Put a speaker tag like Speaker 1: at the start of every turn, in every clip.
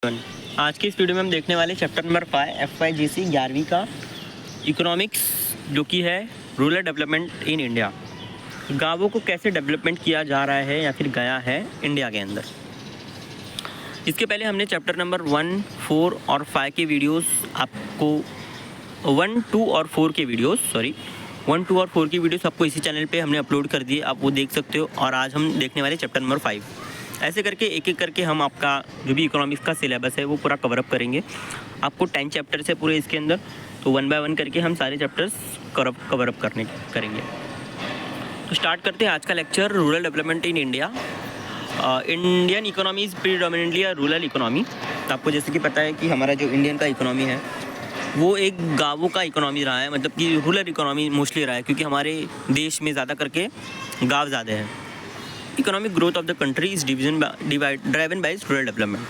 Speaker 1: आज की इस वीडियो में हम देखने वाले चैप्टर नंबर 5 FYGC 11वीं का इकोनॉमिक्स, जो कि है रूरल डेवलपमेंट इन इंडिया। गांवों को कैसे डेवलपमेंट किया जा रहा है या फिर गया है इंडिया के अंदर। इसके पहले हमने चैप्टर नंबर 1, 4 और 5 के वीडियोस आपको 1, 2 और 4 के वीडियोस आपको इसी चैनल पे हमने अपलोड कर दिए, आप वो देख सकते हो। और आज हम देखने वाले चैप्टर नंबर 5। ऐसे करके एक एक करके हम आपका जो भी इकोनॉमिक्स का सिलेबस है वो पूरा कवरअप करेंगे। आपको 10 चैप्टर्स है पूरे इसके अंदर, तो 1 बाय 1 करके हम सारे चैप्टर्स कवरअप करेंगे। तो स्टार्ट करते हैं आज का lecture, rural development in India. Indian economy is predominantly a rural economy. आपको जैसे कि पता है कि हमारा जो इंडियन का इकोनॉमी है वो एक गाँवों का इकोनॉमी रहा है, मतलब कि रूरल इकोनॉमी मोस्टली रहा है, क्योंकि हमारे देश में ज़्यादा करके गाँव ज़्यादा है। Economic growth of the country is driven by rural development.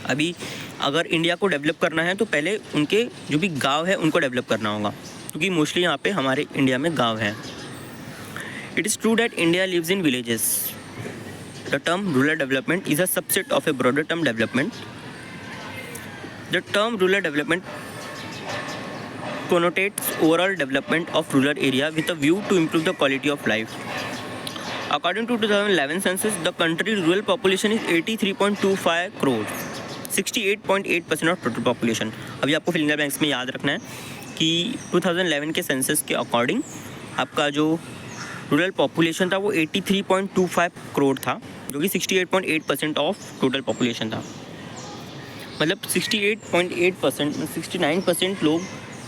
Speaker 1: अभी अगर इंडिया को डेवलप करना है तो पहले उनके जो भी गांव है उनको डेवलप करना होगा, क्योंकि मोस्टली यहाँ पे हमारे इंडिया में गांव हैं। It is true that India lives in villages. The term rural development is a subset of a broader term development. The term rural development connotates overall development of rural area with a view to improve the quality of life. According to 2011 census, the country rural population is 83.25 crores, 68.8% of total population. अभी आपको finger banks में याद रखना है कि 2011 के census के according आपका जो रूरल पॉपुलेशन था वो 83.25 करोड़ था, जो कि 68.8% ऑफ टोटल पॉपुलेशन था। मतलब 68.8%, 69% लोग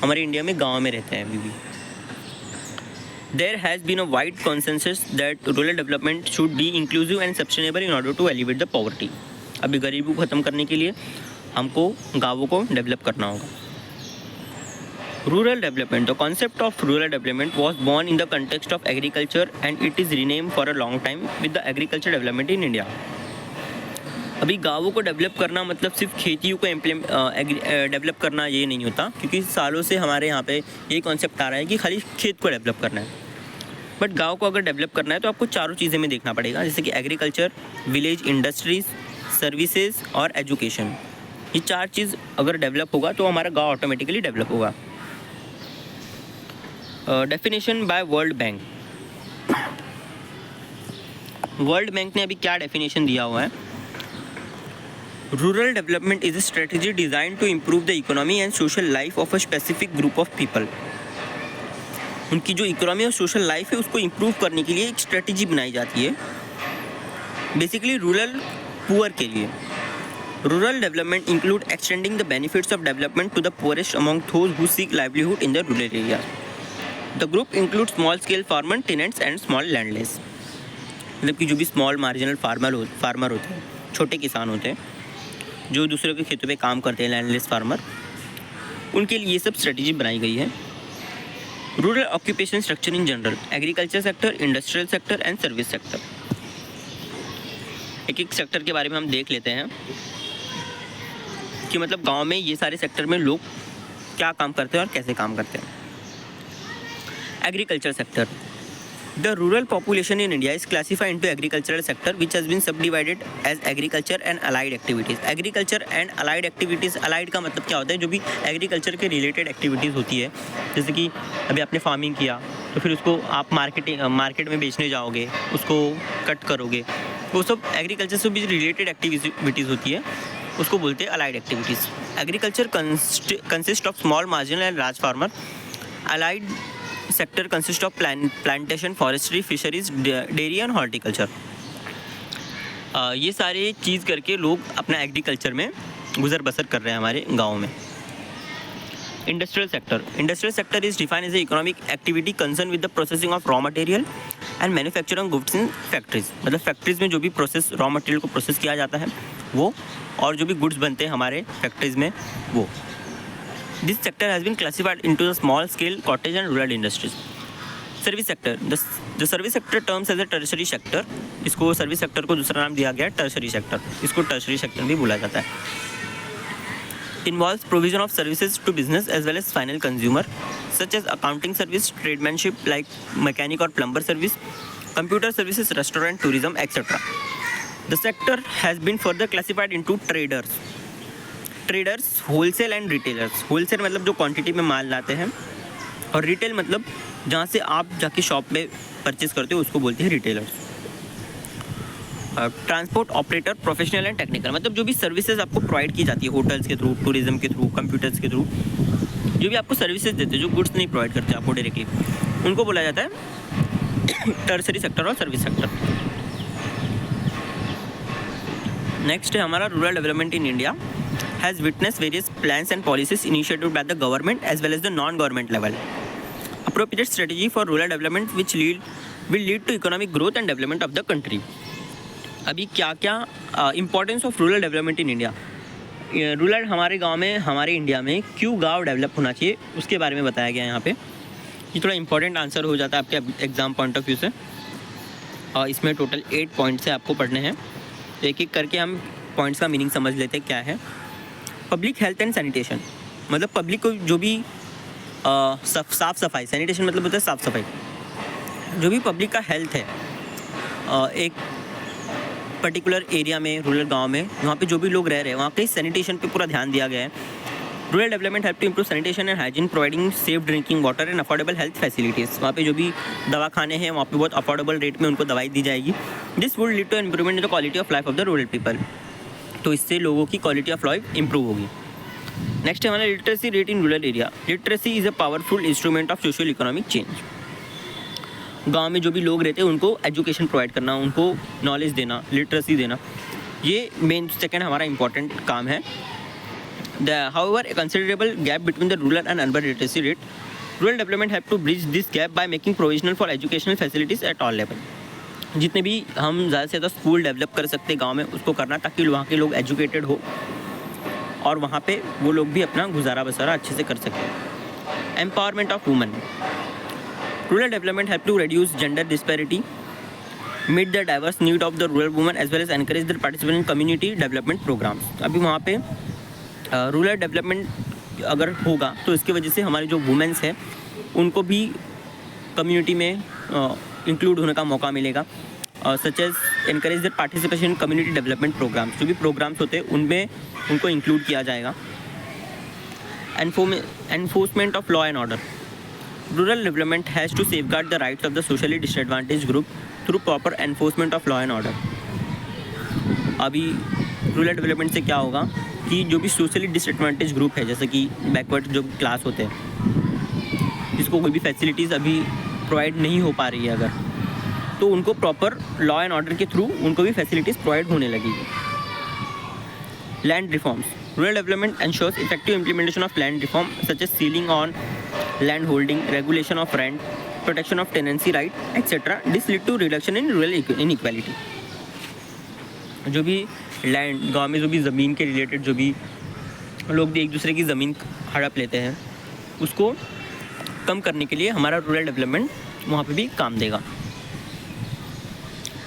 Speaker 1: हमारे इंडिया में गाँव में रहते हैं अभी भी। There has been a wide consensus that rural development should be inclusive and sustainable in order to alleviate the poverty. अभी गरीबी को ख़त्म करने के लिए हमको गाँवों को डेवलप करना होगा। Rural development, the concept of rural development was born in the context of agriculture and it is renamed for a long time with the agriculture development in India. अभी गाँवों को डेवलप करना मतलब सिर्फ खेती को डेवलप करना ये नहीं होता, क्योंकि सालों से हमारे यहाँ पे ये कॉन्सेप्ट आ रहा है कि खाली खेत को डेवलप करना है। बट गाँव को अगर डेवलप करना है तो आपको चारों चीज़ें में देखना पड़ेगा, जैसे कि एग्रीकल्चर, विलेज इंडस्ट्रीज़, सर्विसेज और एजुकेशन। ये 4 चीज़ अगर डेवलप होगा तो हमारा गाँव ऑटोमेटिकली डेवलप होगा। Definition by World Bank. World Bank ने अभी क्या डेफिनेशन दिया हुआ है? Rural development is a strategy design to improve the economy and social life of a specific group of people. उनकी जो इकोनॉमी और सोशल लाइफ है उसको इम्प्रूव करने के लिए एक स्ट्रेटजी बनाई जाती है, बेसिकली रूरल पुअर के लिए। Rural development include extending the benefits of development to the poorest among those who seek livelihood in the rural area. The group include small scale farmer, tenants and small landless. मतलब कि जो भी small marginal farmer होते हैं, छोटे किसान होते हैं जो दूसरों के खेतों पे काम करते हैं, लैंडलेस फार्मर, उनके लिए ये सब स्ट्रेटजी बनाई गई है। Rural occupation structure in general, agriculture sector, industrial sector and service sector. एक एक सेक्टर के बारे में हम देख लेते हैं कि मतलब गांव में ये सारे सेक्टर में लोग क्या काम करते हैं और कैसे काम करते हैं। Agriculture sector, the rural population in India is classified into agricultural sector which has been subdivided as agriculture and allied activities. Agriculture and allied activities, allied का मतलब क्या होता है? जो भी एग्रीकल्चर के रिलेटेड एक्टिविटीज़ होती है, जैसे कि अभी आपने फार्मिंग किया तो फिर उसको आप मार्केट में बेचने जाओगे, उसको कट करोगे, वो सब एग्रीकल्चर से भी रिलेटेड एक्टिविटीज़ होती है, उसको बोलते हैं allied activities. Agriculture consist of small marginal and large farmer. Allied sector consist of plantation, forestry, fisheries, dairy and horticulture. ये सारे चीज़ करके लोग अपना एग्रीकल्चर में गुजर बसर कर रहे हैं हमारे गाँव में। Industrial sector, industrial sector is defined as a economic activity concern with the processing of raw material and manufacturing goods in factories. मतलब फैक्ट्रीज में जो भी रॉ मटेरियल को प्रोसेस किया जाता है वो, और जो भी गुड्स बनते हैं हमारे फैक्ट्रीज में वो। This sector has been classified into the small scale, cottage and rural industries. Service sector, the service sector terms as a tertiary sector। इसको सर्विस सेक्टर को दूसरा नाम दिया गया है टर्शरी सेक्टर, इसको टर्शरी सेक्टर भी बोला जाता है। Involves provision of services to business as well as final consumer, such as accounting service, tradesmanship like mechanic or plumber service, computer services, restaurant, tourism, etc. The sector has been further classified into traders, traders, wholesale and retailers. Wholesale मतलब जो quantity में माल लाते हैं, और retail मतलब जहाँ से आप जाके शॉप पे परचेस करते हो उसको बोलते हैं retailers. Transport operator, professional and technical मतलब जो भी सर्विसेज आपको प्रोवाइड की जाती है होटल्स के थ्रू, टूरिज्म के थ्रू, कंप्यूटर्स के थ्रू, जो भी आपको सर्विसेज देते हैं, जो गुड्स नहीं प्रोवाइड करते आपको डायरेक्टली, उनको बोला जाता है टर्सरी सेक्टर और सर्विस सेक्टर। नेक्स्ट है हमारा rural development in India has witness various plans and policies initiated by the government as well as the non government level. Appropriate strategy for rural development which will lead to economic growth and development of the country. अभी क्या क्या importance of rural development in India, rural हमारे गांव में, हमारे India में क्यों गांव डेवलप होना चाहिए उसके बारे में बताया गया है यहाँ पे। ये थोड़ा इंपॉर्टेंट आंसर हो जाता है आपके एग्ज़ाम पॉइंट ऑफ व्यू से, और इसमें टोटल 8 पॉइंट्स से आपको पढ़ने हैं। तो एक एक करके हम पॉइंट्स का मीनिंग समझ लेते हैं क्या है। पब्लिक हेल्थ एंड सैनिटेशन मतलब पब्लिक को जो भी साफ़ सफाई, सैनिटेशन मतलब होता है साफ़ सफाई, जो भी पब्लिक का हेल्थ है एक पर्टिकुलर एरिया में, रूरल गांव में, वहाँ पे जो भी लोग रह रहे हैं वहाँ पे सैनिटेशन पे पूरा ध्यान दिया गया है। Rural development help to improve sanitation and hygiene, providing safe drinking water and affordable health facilities. वहाँ पे जो भी दवाखाने हैं वहाँ पे बहुत अफोर्डेबल रेट में उनको दवाई दी जाएगी। This would lead to improvement in the quality of life of the rural people. तो इससे लोगों की क्वालिटी ऑफ लाइफ इंप्रूव होगी। नेक्स्ट है हमारा literacy rate in rural area. Literacy is a powerful instrument of social economic change. गांव में जो भी लोग रहते हैं उनको एजुकेशन प्रोवाइड करना, उनको नॉलेज देना, लिटरेसी देना, ये मेन सेकंड हमारा इंपॉर्टेंट काम है। However, a considerable gap between the rural and urban literacy rate. Rural development have to bridge this gap by making provisional for educational facilities at all level. जितने भी हम ज़्यादा से ज़्यादा स्कूल डेवलप कर सकते हैं गांव में उसको करना, ताकि वहाँ के लोग एजुकेटेड हो और वहाँ पे वो लोग भी अपना गुजारा बसारा अच्छे से कर सकें। Empowerment of women. Rural development have to reduce gender disparity, meet the diverse need of the rural women as well as encourage the participation in community development programmes. अभी वहाँ पे रूरल डेवलपमेंट अगर होगा तो इसकी वजह से हमारे जो वुमेन्स हैं उनको भी कम्युनिटी में इंक्लूड होने का मौका मिलेगा, such as encourage the participation in community development programmes. जो भी प्रोग्राम्स होते हैं उनमें उनको इंक्लूड किया जाएगा। Enforcement of law and order. Rural development has to safeguard the rights of the socially disadvantage group through proper enforcement of law and order. अभी rural development से क्या होगा कि जो भी सोशली डिसएडवांटेज ग्रुप है, जैसे कि बैकवर्ड जो क्लास होते हैं, जिसको कोई भी फैसिलिटीज़ अभी प्रोवाइड नहीं हो पा रही है अगर, तो उनको प्रॉपर लॉ एंड ऑर्डर के थ्रू उनको भी फैसिलिटीज़ प्रोवाइड होने लगेगी। Land reforms. Rural development ensures effective implementation of land reform such as ceiling on land holding, regulation of rent, protection of tenancy right etcetera. This lead to reduction in rural inequality. जो भी land गांव में, जो भी ज़मीन के related जो भी लोग एक दूसरे की ज़मीन हड़प लेते हैं, उसको कम करने के लिए हमारा रूरल डेवलपमेंट वहाँ पे भी काम देगा।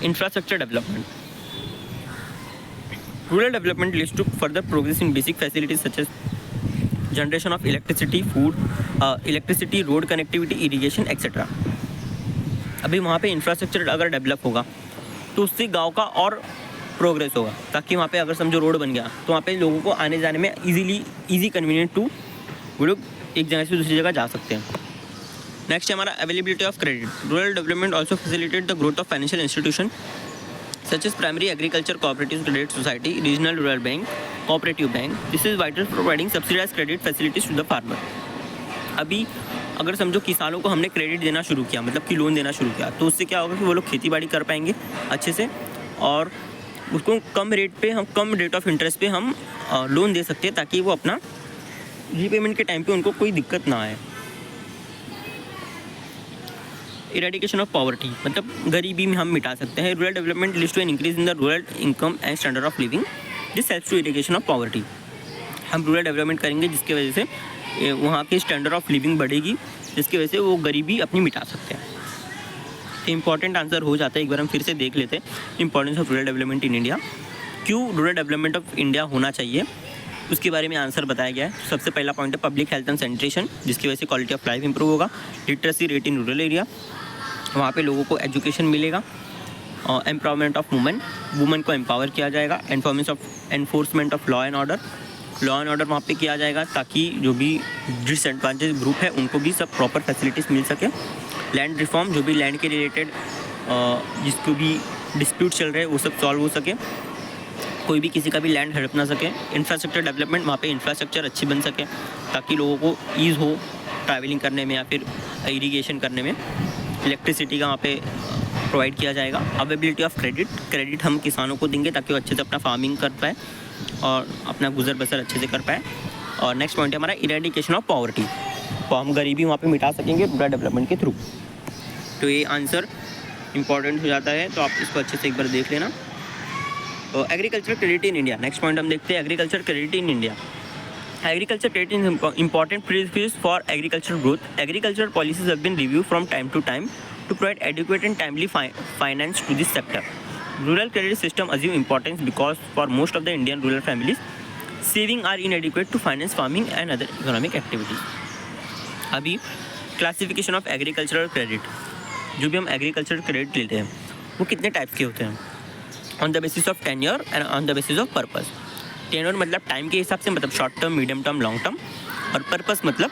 Speaker 1: Infrastructure development. Rural development leads to further progress in basic facilities such as generation of electricity, food, electricity, road connectivity, irrigation etcetera. अभी वहाँ पे इंफ्रास्ट्रक्चर अगर डेवलप होगा तो उससे गाँव का और प्रोग्रेस होगा, ताकि वहाँ पे अगर समझो रोड बन गया तो वहाँ पे लोगों को आने जाने में ईजी कन्वीनियंट टू वो लोग एक जगह से दूसरी जगह जा सकते हैं। नेक्स्ट है हमारा availability of credit. Rural development also facilitate the growth of financial institution such as primary agriculture cooperative credit society, regional rural bank, cooperative bank. This is vital for providing subsidize credit facilities to the farmer. अभी अगर समझो किसानों को हमने credit देना शुरू किया, मतलब कि लोन देना शुरू किया, तो उससे क्या होगा कि वो लोग खेती बाड़ी कर पाएंगे अच्छे से, और उसको कम रेट ऑफ इंटरेस्ट पे हम लोन दे सकते हैं, ताकि वो अपना रीपेमेंट के टाइम पे उनको कोई दिक्कत ना आए। इरेडिकेशन ऑफ पॉवर्टी मतलब गरीबी में हम मिटा सकते हैं। Rural development leads to an increase in the rural income and standard of living. This helps to eradication of poverty. हम रूरल डेवलपमेंट करेंगे जिसकी वजह से वहाँ की स्टैंडर्ड ऑफ लिविंग बढ़ेगी, जिसकी वजह से वो गरीबी अपनी मिटा सकते हैं। इंपॉर्टेंट आंसर हो जाता है, एक बार हम फिर से देख लेते हैं। Importance of rural development in India. क्यों रूरल डेवलपमेंट ऑफ इंडिया होना चाहिए उसके बारे में आंसर बताया गया है। सबसे पहला पॉइंट है पब्लिक हेल्थ एंड सैनिटेशन, जिसकी वजह से क्वालिटी ऑफ लाइफ इंप्रूव होगा। Literacy rate in rural area, वहाँ पे लोगों को एजुकेशन मिलेगा। एम्पावरमेंट ऑफ वुमेन को एम्पावर किया जाएगा। Enforcement of law and order. Law and order वहाँ पे किया जाएगा, ताकि जो भी डिसएडवांटेज ग्रुप है उनको भी सब प्रॉपर फैसिलिटीज़ मिल सके। लैंड रिफॉर्म, जो भी लैंड के रिलेटेड जिसको भी डिस्प्यूट चल रहे हैं वो सब सॉल्व हो सके, कोई भी किसी का भी लैंड हड़प ना सके। इंफ्रास्ट्रक्चर डेवलपमेंट, वहाँ पे इंफ्रास्ट्रक्चर अच्छी बन सके ताकि लोगों को ईज़ हो ट्रैवलिंग करने में या फिर इरिगेशन करने में। इलेक्ट्रिसिटी का वहाँ पे प्रोवाइड किया जाएगा। अवेबिलिटी ऑफ क्रेडिट हम किसानों को देंगे ताकि वो अच्छे से अपना फार्मिंग कर पाए और अपना गुजर बसर अच्छे से कर पाए। और नेक्स्ट पॉइंट है हमारा इरेडिकेशन ऑफ पॉवर्टी, तो हम गरीबी वहाँ पे मिटा सकेंगे रूरल डेवलपमेंट के थ्रू। तो ये आंसर इंपॉर्टेंट हो जाता है, तो आप इसको अच्छे से एक बार देख लेना। तो agriculture credit in India, next point हम देखते हैं agriculture credit in India. Agriculture credit is important prerequisite for agricultural growth. Agricultural policies have been reviewed from time to time to provide adequate and timely finance to this sector. Rural credit system assume importance because for most of the Indian rural families, saving are inadequate to finance farming and other economic activities. अभी classification of agricultural credit, जो भी हम agricultural credit लेते हैं वो कितने types के होते हैं? On the basis of tenure and on the basis of purpose. Tenure मतलब टाइम के हिसाब से, मतलब short term, medium term, long term. और पर्पस मतलब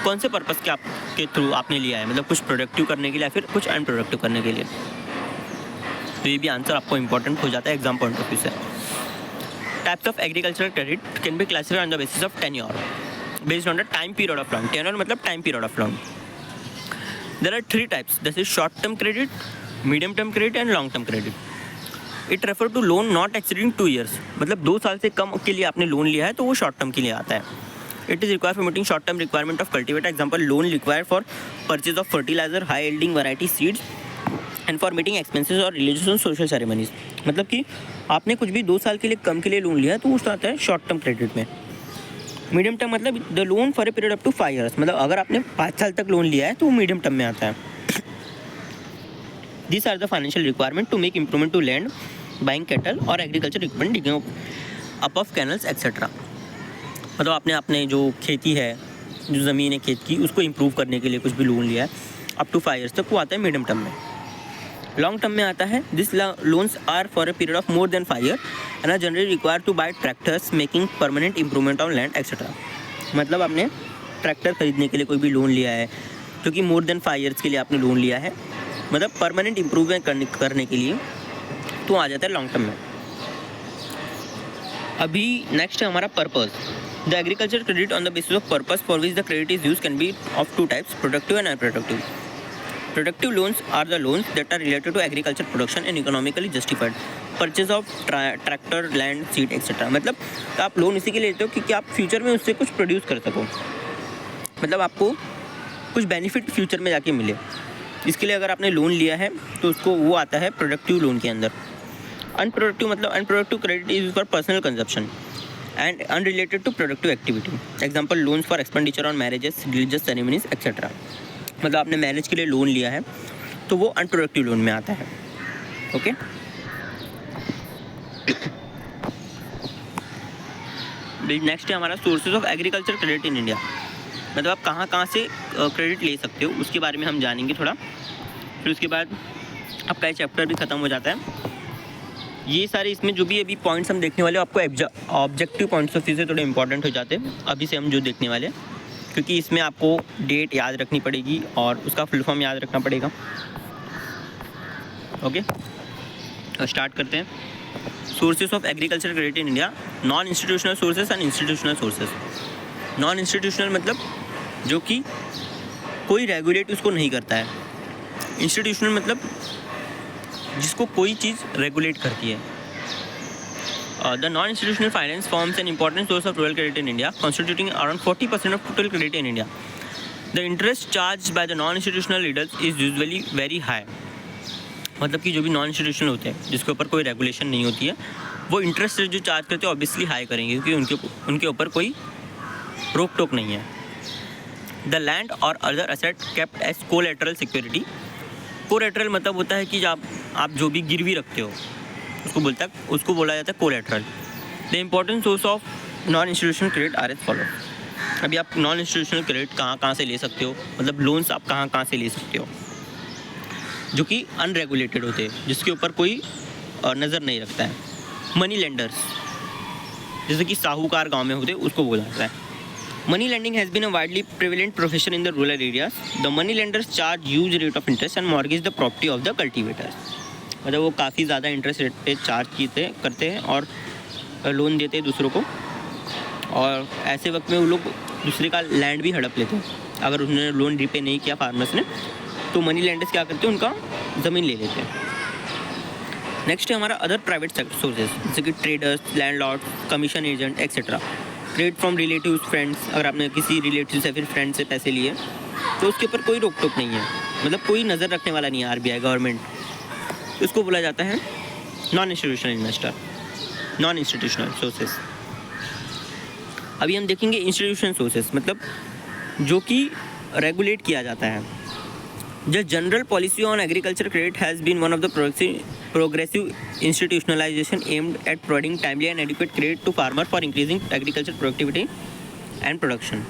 Speaker 1: कौन से पर्पस के आपके थ्रू आपने लिया है, मतलब कुछ प्रोडक्टिव करने के लिए या फिर कुछ अनप्रोडक्टिव करने के लिए। तो ये भी आंसर आपको इंपॉर्टेंट हो जाता है एग्जाम पॉइंट ऑफ व्यू से। Types of agricultural credit can be classified on the basis of tenure based on the time period of loan. Tenure मतलब time period of loan. There are 3 types, this is short term credit, medium term credit and long term credit. It refer to loan not exceeding 2 years, मतलब 2 साल से कम के लिए आपने loan लिया है तो वो शॉर्ट टर्म के लिए आता है। It is require for meeting short term requirement of cultivator, example loan required for purchase of fertiliser, high yielding variety seeds and for meeting expenses और रिलीजियस और सोशल सेरेमनीज। मतलब कि आपने कुछ भी 2 साल के लिए कम के लिए लोन लिया है तो उसका आता है शॉर्ट टर्म क्रेडिट में। मीडियम टर्म मतलब the loan for a period up to 5 years, मतलब अगर आपने 5 साल तक लोन लिया है तो वो मीडियम टर्म में आता है। These are the financial requirement to make improvement to land, buying cattle और agriculture equipment, digging up of canals etc. मतलब आपने अपने जो खेती है, जो ज़मीन है खेत की, उसको इम्प्रूव करने के लिए कुछ भी लोन लिया है अप टू 5 ईयर्स तक, वो आता है मीडियम टर्म में। लॉन्ग टर्म में आता है this loans are for a period of more than 5 year and are generally required to buy tractors making permanent improvement on land etcetera. मतलब आपने ट्रैक्टर खरीदने के लिए कोई भी लोन लिया है जो कि मोर देन 5 ईयर्स के लिए आपने लोन लिया है, मतलब परमानेंट इंप्रूवमेंट करने के लिए, तो आ जाता है लॉन्ग टर्म में। अभी नेक्स्ट है हमारा purpose. The agriculture credit on the basis of purpose for which the credit is use can be of 2 types, productive and unproductive. Productive loans are the loans that are related to agriculture production and economically justified. Purchase of tractor, land, seed, etc. मतलब आप loan इसी के लिए लेते हो क्योंकि आप future में उससे कुछ प्रोड्यूस कर सको, मतलब आपको कुछ बेनिफिट फ्यूचर में जाके मिले। इसके लिए अगर आपने लोन लिया है तो उसको वो आता है प्रोडक्टिव लोन के अंदर। अनप्रोडक्टिव मतलब unproductive credit is for personal consumption and unrelated to productive activity, example loans for expenditure on marriages, religious ceremonies etcetera. मतलब आपने मैरिज के लिए लोन लिया है तो वो अनप्रोडक्टिव लोन में आता है। ओके, नेक्स्ट है हमारा sources of agriculture credit in India. मतलब आप कहाँ से क्रेडिट ले सकते हो उसके बारे में हम जानेंगे थोड़ा, फिर उसके बाद आपका ये चैप्टर भी ख़त्म हो जाता है। ये सारे इसमें जो भी अभी पॉइंट्स हम देखने वाले आपको ऑब्जेक्टिव पॉइंट्स ऑफ व्यू से थोड़े इंपॉर्टेंट हो जाते हैं अभी से हम जो देखने वाले, क्योंकि इसमें आपको डेट याद रखनी पड़ेगी और उसका फुल फॉर्म याद रखना पड़ेगा। ओके, स्टार्ट करते हैं। Sources of agriculture credit in India, non institutional sources and institutional sources. Non institutional मतलब जो कि कोई रेगुलेट उसको नहीं करता है, इंस्टीट्यूशनल मतलब जिसको कोई चीज़ रेगुलेट करती है। The non-institutional finance forms an important source of rural credit in India, constituting around 40% of total credit in India. The interest charged by the non-institutional lenders is usually very high. मतलब कि जो भी non institutional होते हैं जिसके ऊपर कोई regulation नहीं होती है, वो इंटरेस्ट जो चार्ज करते हैं ऑब्वियसली हाई करेंगे क्योंकि उनके ऊपर कोई रोक टोक नहीं है। द लैंड और other asset kept as collateral security. Collateral मतलब होता है कि जब आप जो भी गिरवी रखते हो उसको बोला जाता है collateral. The important source of non institutional credit are as follow. अभी आप नॉन इंस्टीट्यूशनल क्रेडिट कहाँ से ले सकते हो, मतलब लोन्स आप कहाँ से ले सकते हो जो कि अनरेगुलेटेड होते हैं, जिसके ऊपर कोई नज़र नहीं रखता है। मनी लेंडर्स, जैसे कि साहूकार गांव में होते उसको बोला जाता है। Money lending has been a widely prevalent profession in the rural areas. The money lenders charge huge rate of interest and mortgage the property of the cultivators. मतलब वो काफ़ी ज़्यादा इंटरेस्ट रेट पे चार्ज करते हैं और लोन देते हैं दूसरों को, और ऐसे वक्त में वो लोग दूसरे का लैंड भी हड़प लेते हैं। अगर उन्होंने लोन रिपे नहीं किया फार्मर्स ने, तो मनी लेंडर्स क्या करते हैं, उनका ज़मीन ले लेते हैं। नेक्स्ट है हमारा अदर प्राइवेट सोर्सेज, जैसे कि traders, landlord, commission agent etcetera. Credit from relatives, friends. अगर आपने किसी रिलेटिव से फिर फ्रेंड से पैसे लिए तो उसके ऊपर कोई रोक टोक नहीं है, मतलब कोई नज़र रखने वाला नहीं है आरबीआई गवर्नमेंट। उसको बोला जाता है non institutional investor, non institutional sources. अभी हम देखेंगे इंस्टीट्यूशनल सोर्सेज, मतलब जो कि रेगुलेट किया जाता है। The general policy on agriculture credit has been one of the progressive institutionalization aimed at providing timely and adequate credit to farmers for increasing agricultural productivity and production.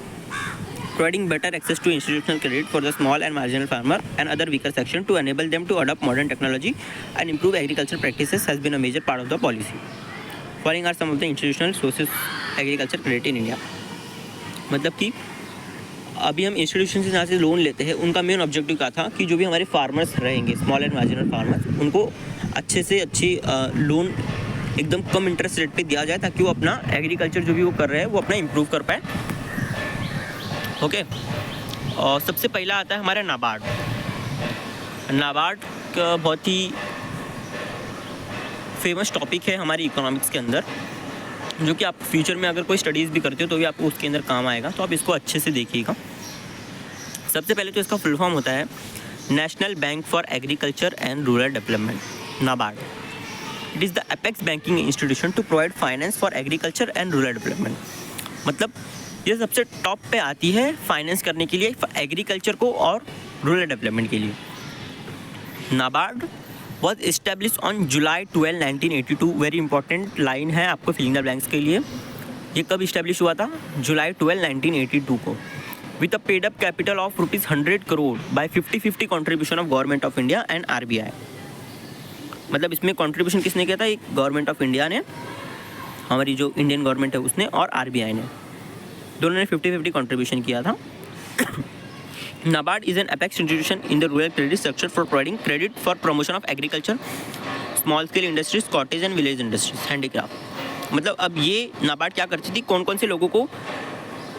Speaker 1: Providing better access to institutional credit for the small and marginal farmer and other weaker section to enable them to adopt modern technology and improve agricultural practices has been a major part of the policy. Following are some of the institutional sources agriculture credit in India. मतलब कि अभी हम institution से जहाँ से loan लेते हैं उनका मेन ऑब्जेक्टिव क्या था कि जो भी हमारे फार्मर्स रहेंगे, स्मॉल एंड मार्जिनल फार्मर्स, उनको अच्छे से अच्छी लोन एकदम कम इंटरेस्ट रेट पे दिया जाए ताकि वो अपना एग्रीकल्चर जो भी वो कर रहे हैं वो अपना इम्प्रूव कर पाए। ओके, और सबसे पहला आता है हमारा नाबार्ड। नाबार्ड का बहुत ही फेमस टॉपिक है हमारी इकोनॉमिक्स के अंदर, जो कि आप फ्यूचर में अगर कोई स्टडीज़ भी करते हो तो भी आपको उसके अंदर काम आएगा, तो आप इसको अच्छे से देखिएगा। सबसे पहले तो इसका फुल फॉर्म होता है National Bank for agriculture and rural Development, NABARD. It is the apex banking institution to provide finance for agriculture and rural development. मतलब ये सबसे टॉप पे आती है फाइनेंस करने के लिए एग्रीकल्चर को और रूरल डेवलपमेंट के लिए। NABARD was establish on July 12, 1982। Very important line है आपको फिलिंग द ब्लैंक्स के लिए। ये कब इस्टेब्लिश हुआ था? जुलाई 12, 1982 को, with a paid up capital of ₹100 crore by 50-50 contribution of government of India and RBI. मतलब इसमें कॉन्ट्रीब्यूशन किसने किया था? एक गवर्नमेंट ऑफ इंडिया ने, हमारी जो इंडियन गवर्नमेंट है उसने, और आरबीआई ने, दोनों ने 50-50 कॉन्ट्रीब्यूशन किया था। NABARD is an apex institution in the rural credit sector for providing credit for promotion of agriculture, small scale industries, cottage and village industries, handicraft। मतलब अब ये NABARD क्या करती थी, कौन कौन से लोगों को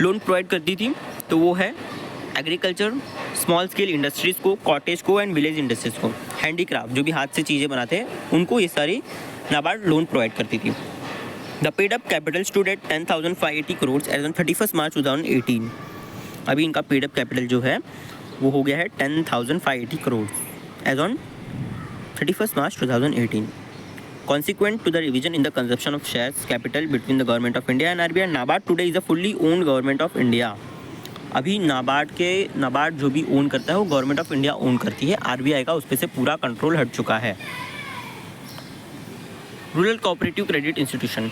Speaker 1: लोन प्रोवाइड करती थी? तो वो है एग्रीकल्चर, स्मॉल स्केल इंडस्ट्रीज़ को, कॉटेज को एंड विलेज इंडस्ट्रीज़ को, हैंडीक्राफ्ट जो भी हाथ से चीज़ें बनाते हैं उनको ये सारी NABARD लोन प्रोवाइड करती थी। The paid up capital stood at 10,580 crore as on 31 March 2018। अभी इनका पेड अप कैपिटल जो है वो हो गया है 10,580 crore as on 31 March 2018। Consequent to the revision in the consumption of shares capital between the government of India and RBI, NABARD today is a fully owned government of India। अभी नाबार्ड जो भी own करता है वो गवर्नमेंट ऑफ इंडिया ओन करती है, RBI का उस पर से पूरा कंट्रोल हट चुका है। रूरल कोऑपरेटिव क्रेडिट इंस्टीट्यूशन,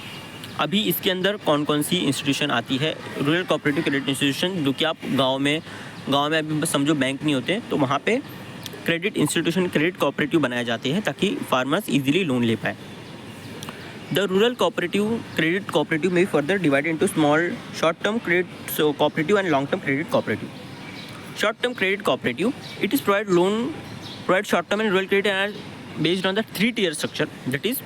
Speaker 1: अभी इसके अंदर कौन कौन सी इंस्टीट्यूशन आती है? रूरल कोऑपरेटिव क्रेडिट इंस्टीट्यूशन, जो कि आप गांव में अभी बस समझो बैंक नहीं होते तो वहाँ पे क्रेडिट इंस्टीट्यूशन, क्रेडिट कोऑपरेटिव बनाए जाते हैं ताकि फार्मर्स इजीली लोन ले पाए। द रूरल क्रेडिट कोऑपरेटिव में further divided into small short term credit cooperative and long term credit cooperative. Short term credit cooperative, it is provide short term and rural credit and based on the 3-tier structure, that is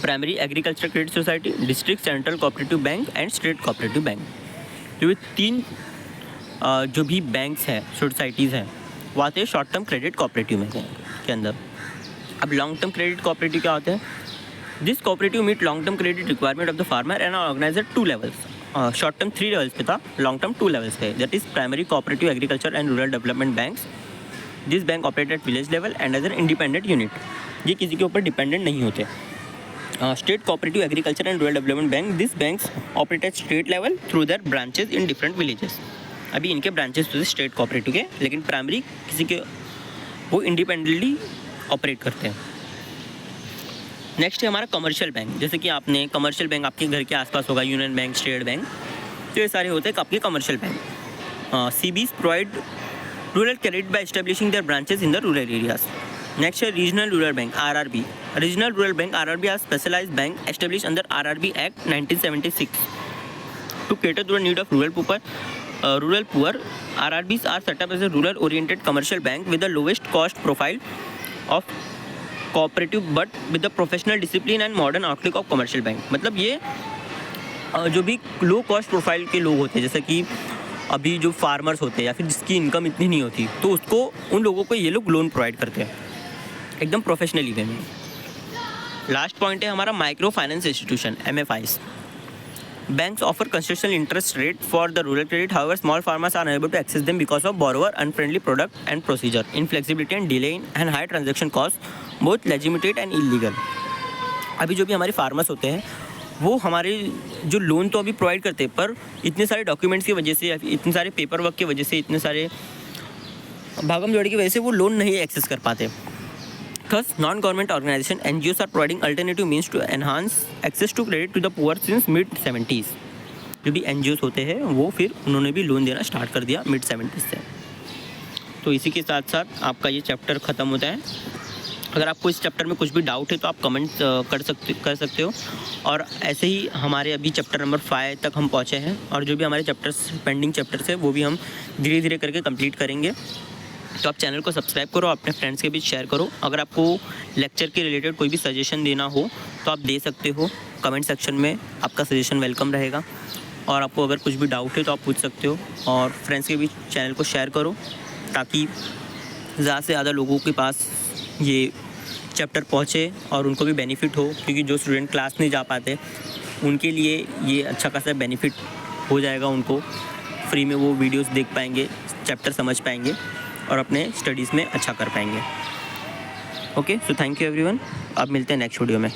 Speaker 1: primary agriculture credit society, district central cooperative bank and state cooperative bank. तो ये 3 जो भी banks हैं, societies हैं, वो आते हैं short term credit cooperative में के अंदर। अब लॉन्ग टर्म क्रेडिट कोऑपरेटिव क्या होते हैं? This cooperative meet long term credit requirement of the farmer and organise at 2 levels। Short term 3 levels पे था, लॉन्ग टर्म 2 levels पे, that is primary cooperative agriculture and rural development banks. This bank operate at village level and as an independent unit, ये किसी के ऊपर dependent नहीं होते। State cooperative agriculture and rural development bank, this banks operate at state level through their branches in different villages. अभी इनके branches तो state cooperative के, लेकिन प्राइमरी किसी के वो इंडिपेंडेंटली ऑपरेट करते हैं। नेक्स्ट है हमारा कमर्शियल बैंक, जैसे कि आपने कमर्शियल बैंक आपके घर के आसपास होगा, यूनियन बैंक, स्टेट बैंक, तो ये सारे होते हैं आपके commercial bank. CBs provide rural credit by establishing their branches in the rural areas. Next है regional rural bank, RRB. Regional rural bank RRB are specialized bank established under RRB Act 1976 to cater to the need of rural poor. RRBs are set up as a rural oriented commercial bank with the lowest cost profile of cooperative but with the professional discipline and modern outlook of commercial bank. मतलब ये जो भी low cost profile के लोग होते हैं, जैसे कि अभी जो फार्मर्स होते हैं या फिर जिसकी इनकम इतनी नहीं होती, तो उसको उन लोगों को ये लोग लोन प्रोवाइड करते हैं एकदम प्रोफेशनली वे में। लास्ट पॉइंट है हमारा micro finance institution MFIs. Banks offer concessional interest rate for the rural credit. However, small farmers are unable to access them because of borrower unfriendly product and procedure, inflexibility and delay and high transaction costs, both legitimate and illegal. अभी जो भी हमारे farmers होते हैं वो हमारे जो loan तो अभी प्रोवाइड करते हैं, पर इतने सारे डॉक्यूमेंट्स की वजह से या इतने सारे पेपर वर्क की वजह से, इतने सारे भागम जोड़ी की वजह से वो लोन नहीं एक्सेस कर पाते। Thus, non-government organization NGOs are providing alternative means to enhance access to credit to the poor since mid-70s. जो भी NGOs होते हैं वो फिर उन्होंने भी लोन देना स्टार्ट कर दिया mid-70s से। तो इसी के साथ साथ आपका ये चैप्टर ख़त्म होता है। अगर आपको इस चैप्टर में कुछ भी डाउट है तो आप कमेंट कर सकते हो। और ऐसे ही हमारे अभी चैप्टर नंबर 5 तक हम पहुँचे हैं और जो भी हमारे चैप्टर्स पेंडिंग चैप्टर्स है वो भी हम धीरे धीरे करके कंप्लीट करेंगे। तो आप चैनल को सब्सक्राइब करो, अपने फ्रेंड्स के बीच शेयर करो। अगर आपको लेक्चर के रिलेटेड कोई भी सजेशन देना हो तो आप दे सकते हो कमेंट सेक्शन में, आपका सजेशन वेलकम रहेगा। और आपको अगर कुछ भी डाउट है तो आप पूछ सकते हो और फ्रेंड्स के बीच चैनल को शेयर करो ताकि ज़्यादा से ज़्यादा लोगों के पास ये चैप्टर पहुँचे और उनको भी बेनिफिट हो, क्योंकि जो स्टूडेंट क्लास नहीं जा पाते उनके लिए ये अच्छा खासा बेनिफिट हो जाएगा। उनको फ्री में वो वीडियोस देख पाएंगे, चैप्टर समझ पाएंगे और अपने स्टडीज़ में अच्छा कर पाएंगे। Okay, so thank you everyone. अब मिलते हैं नेक्स्ट वीडियो में।